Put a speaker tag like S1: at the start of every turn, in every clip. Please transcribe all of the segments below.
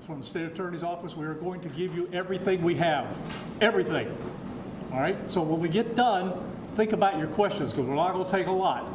S1: from the State Attorney's Office. We are going to give you everything we have. Everything. All right? So when we get done, think about your questions, because we're not going to take a lot.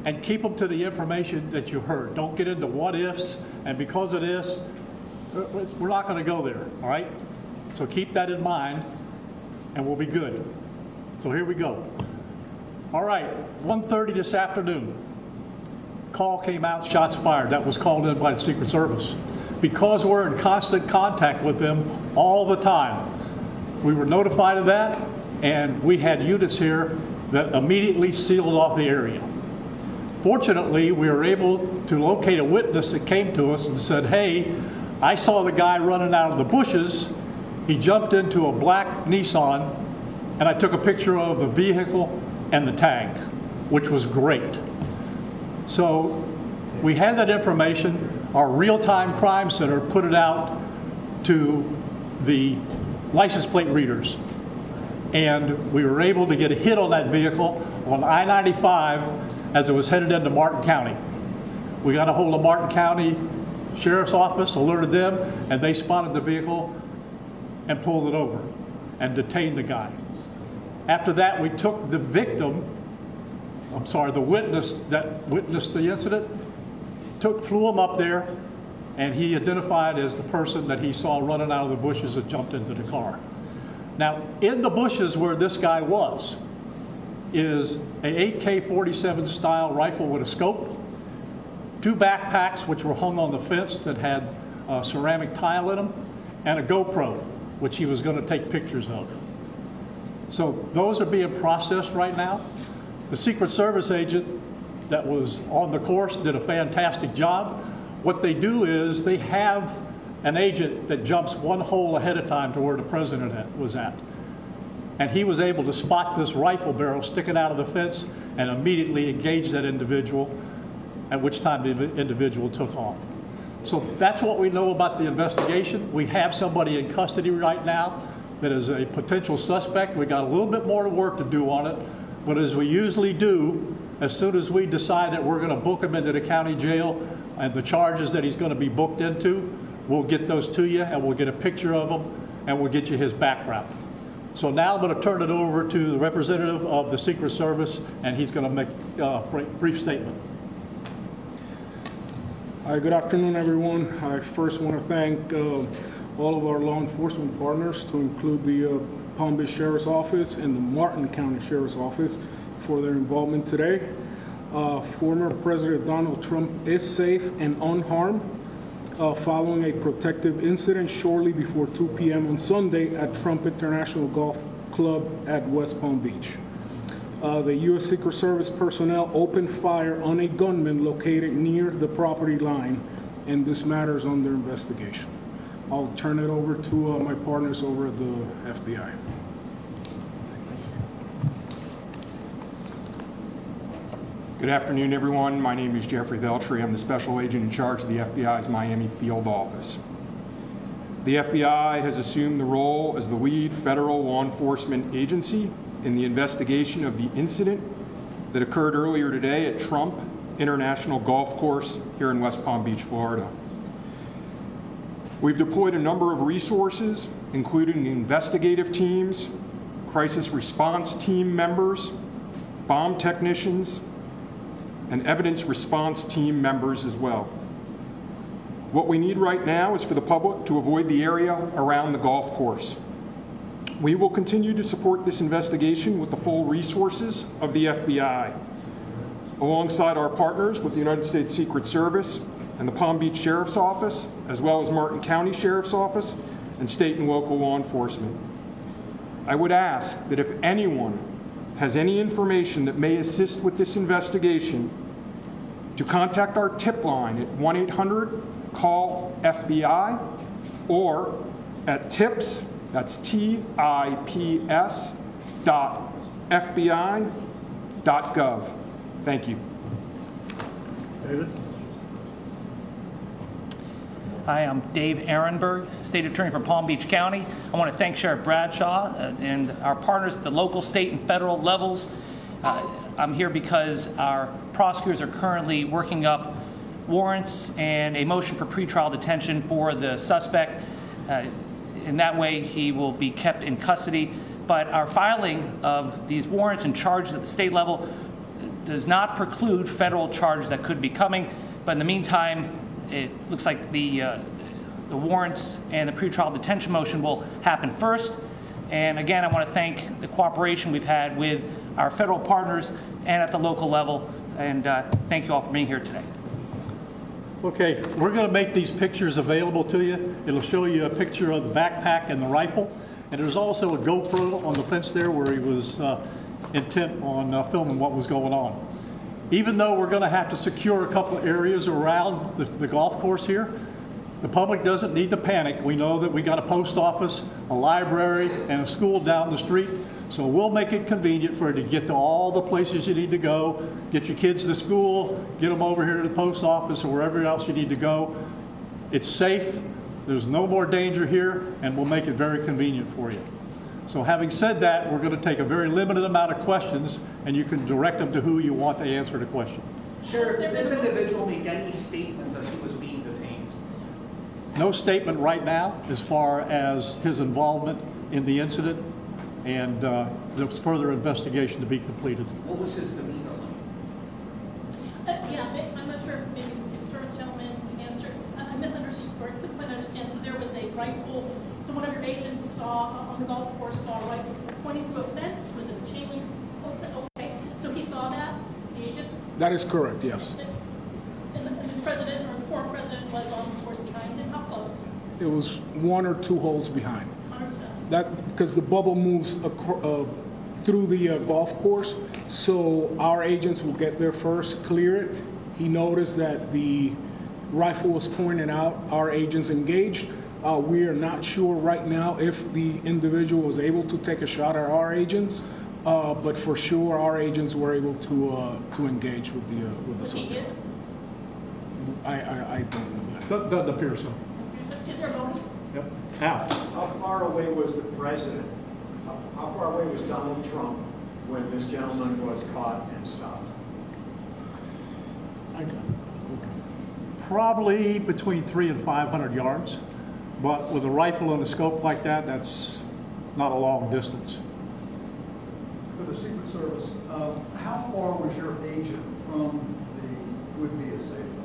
S1: And keep them to the information that you heard. Don't get into what ifs, and because of this, we're not going to go there. All right? So keep that in mind, and we'll be good. So here we go. All right, 1:30 this afternoon. Call came out, shots fired. That was called in by the Secret Service. Because we're in constant contact with them all the time, we were notified of that, and we had units here that immediately sealed off the area. Fortunately, we were able to locate a witness that came to us and said, hey, I saw the guy running out of the bushes. He jumped into a black Nissan, and I took a picture of the vehicle and the tag, which was great. So we had that information. Our real-time crime center put it out to the license plate readers. And we were able to get a hit on that vehicle on I-95 as it was headed into Martin County. We got a hold of Martin County Sheriff's Office, alerted them, and they spotted the vehicle and pulled it over and detained the guy. After that, we took the victim, the witness that witnessed the incident, flew him up there, and he identified as the person that he saw running out of the bushes and jumped into the car. Now, in the bushes where this guy was is an AK-47 style rifle with a scope, 2 backpacks which were hung on the fence that had ceramic tile in them, and a GoPro, which he was going to take pictures of. So those are being processed right now. The Secret Service agent that was on the course did a fantastic job. What they do is they have an agent that jumps one hole ahead of time to where the president was at. And he was able to spot this rifle barrel sticking out of the fence and immediately engage that individual, at which time the individual took off. So that's what we know about the investigation. We have somebody in custody right now that is a potential suspect. We got a little bit more work to do on it, but as we usually do, as soon as we decide that we're going to book him into the county jail and the charges that he's going to be booked into, we'll get those to you and we'll get a picture of him and we'll get you his background. So now I'm going to turn it over to the representative of the Secret Service, and he's going to make a brief statement.
S2: Hi, good afternoon, everyone. I first want to thank all of our law enforcement partners, to include the Palm Beach Sheriff's Office and the Martin County Sheriff's Office, for their involvement today. Former President Donald Trump is safe and unharmed following a protective incident shortly before 2 p.m. on Sunday at Trump International Golf Club at West Palm Beach. The U.S. Secret Service personnel opened fire on a gunman located near the property line, and this matter is under investigation. I'll turn it over to my partners over at the FBI.
S3: Good afternoon, everyone. My name is Jeffrey Veltri. I'm the special agent in charge of the FBI's Miami field office. The FBI has assumed the role as the lead federal law enforcement agency in the investigation of the incident that occurred earlier today at Trump International Golf Course here in West Palm Beach, Florida. We've deployed a number of resources, including investigative teams, crisis response team members, bomb technicians, and evidence response team members as well. What we need right now is for the public to avoid the area around the golf course. We will continue to support this investigation with the full resources of the FBI, alongside our partners with the United States Secret Service and the Palm Beach Sheriff's Office, as well as Martin County Sheriff's Office and state and local law enforcement. I would ask that if anyone has any information that may assist with this investigation, to contact our tip line at 1-800-CALL-FBI or at tips, that's TIPS, .fbi.gov. Thank you.
S1: David?
S4: Hi, I'm Dave Ehrenberg, State Attorney for Palm Beach County. I want to thank Sheriff Bradshaw and our partners at the local, state, and federal levels. I'm here because our prosecutors are currently working up warrants and a motion for pretrial detention for the suspect. In that way, he will be kept in custody. But our filing of these warrants and charges at the state level does not preclude federal charges that could be coming. But in the meantime, it looks like the warrants and the pretrial detention motion will happen first. And again, I want to thank the cooperation we've had with our federal partners and at the local level. And thank you all for being here today.
S1: Okay, we're going to make these pictures available to you. It'll show you a picture of the backpack and the rifle. And there's also a GoPro on the fence there where he was intent on filming what was going on. Even though we're going to have to secure a couple of areas around the golf course here, the public doesn't need to panic. We know that we got a post office, a library, and a school down the street. So we'll make it convenient for you to get to all the places you need to go, get your kids to school, get them over here to the post office or wherever else you need to go. It's safe. There's no more danger here, and we'll make it very convenient for you. So having said that, we're going to take a very limited amount of questions, and you can direct them to who you want to answer the question.
S5: Sheriff, did this individual make any statements as he was being detained?
S1: No statement right now as far as his involvement in the incident, and there's further investigation to be completed.
S5: What was his demeanor like?
S6: Yeah, I'm not sure if maybe the Secret Service gentleman can answer. I misunderstood, or couldn't quite understand. So there was a rifle, so one of your agents saw, on the golf course, saw a rifle pointing through a fence with a chain link. Okay, so he saw that, the agent?
S2: That is correct, yes.
S6: And the president, or the former president, was on the course behind him. How close?
S2: It was 1 or 2 holes behind.
S6: Understood.
S2: That, because the bubble moves through the golf course, so our agents will get there first, clear it. He noticed that the rifle was pointed out. Our agents engaged. We are not sure right now if the individual was able to take a shot at our agents, but for sure our agents were able to engage with the
S6: Was he
S2: subject.
S6: hit?
S2: I don't know that.
S1: Doesn't appear so.
S6: Is there a bonus?
S1: Yep. Al?
S7: How far away was the president? How far away was Donald Trump when this gentleman was caught and stopped?
S1: Probably between 300 and 500 yards, but with a rifle and a scope like that, that's not a long distance.
S8: For the Secret Service, how far was your agent from the would-be assailant?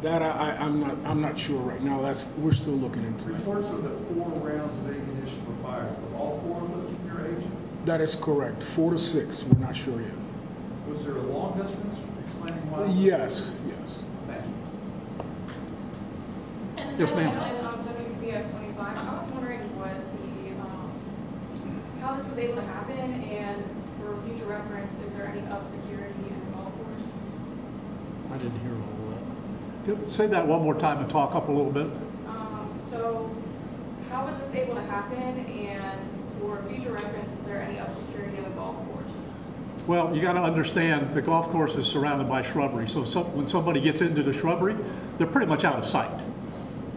S2: That I'm not sure right now. We're still looking into it.
S8: Reports are that 4 rounds of ammunition were fired. Were all 4 of those from your agent?
S2: That is correct. 4 to 6. We're not sure yet.
S8: Was there a long distance? Explaining why?
S2: Yes.
S8: Thank you.
S1: Yes, ma'am.
S9: WPF 25. I was wondering what how this was able to happen, and for future reference, is there any up security in the golf course?
S1: I didn't hear all that. Say that one more time and talk up a little bit.
S9: So, how was this able to happen, and for future reference, is there any up security in the golf course?
S1: Well, you got to understand the golf course is surrounded by shrubbery. So when somebody gets into the shrubbery, they're pretty much out of sight.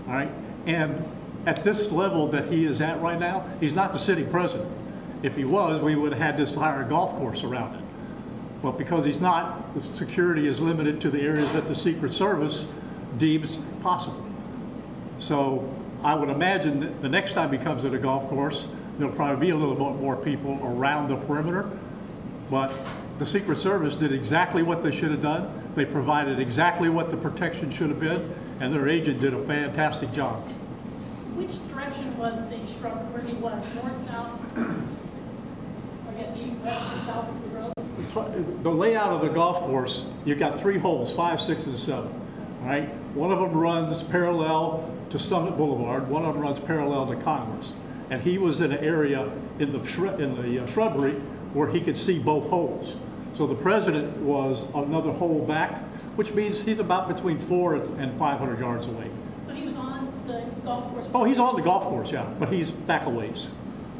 S1: All right? And at this level that he is at right now, he's not the sitting president. If he was, we would have had this entire golf course around it. But because he's not, the security is limited to the areas that the Secret Service deems possible. So I would imagine that the next time he comes to the golf course, there'll probably be a little bit more people around the perimeter. But the Secret Service did exactly what they should have done. They provided exactly what the protection should have been, and their agent did a fantastic job.
S6: Which direction was the shrub where he was? North, south? I guess east, west, or south is the road?
S1: The layout of the golf course, you've got 3 holes, 5, 6, and 7. All right? One of them runs parallel to Summit Boulevard. One of them runs parallel to Congress. And he was in an area in the shrubbery where he could see both holes. So the president was another hole back, which means he's about between 400 and 500 yards away.
S6: So he was on the golf course?
S1: Oh, he's on the golf course, yeah, but he's back a ways.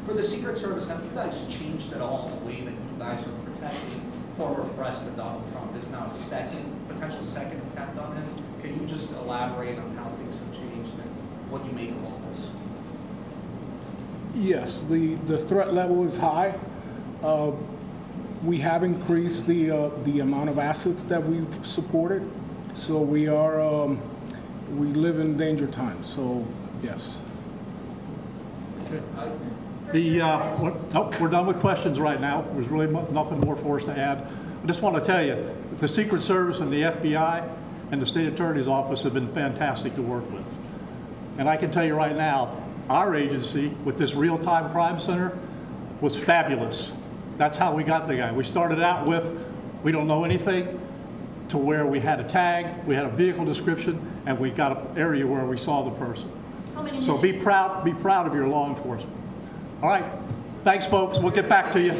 S5: For the Secret Service, have you guys changed at all the way that you guys are protecting former President Donald Trump? This is now a potential second attempt on him. Can you just elaborate on how things have changed and what you make of all this?
S2: Yes, the threat level is high. We have increased the amount of assets that we've supported. So we are, we live in danger times, so yes.
S1: We're done with questions right now. There's really nothing more for us to add. I just want to tell you, the Secret Service and the FBI and the State Attorney's Office have been fantastic to work with. And I can tell you right now, our agency with this real-time crime center was fabulous. That's how we got the guy. We started out with, we don't know anything, to where we had a tag, we had a vehicle description, and we got an area where we saw the person.
S6: How many
S1: So
S6: minutes?
S1: be proud of your law enforcement. All right, thanks folks, we'll get back to you.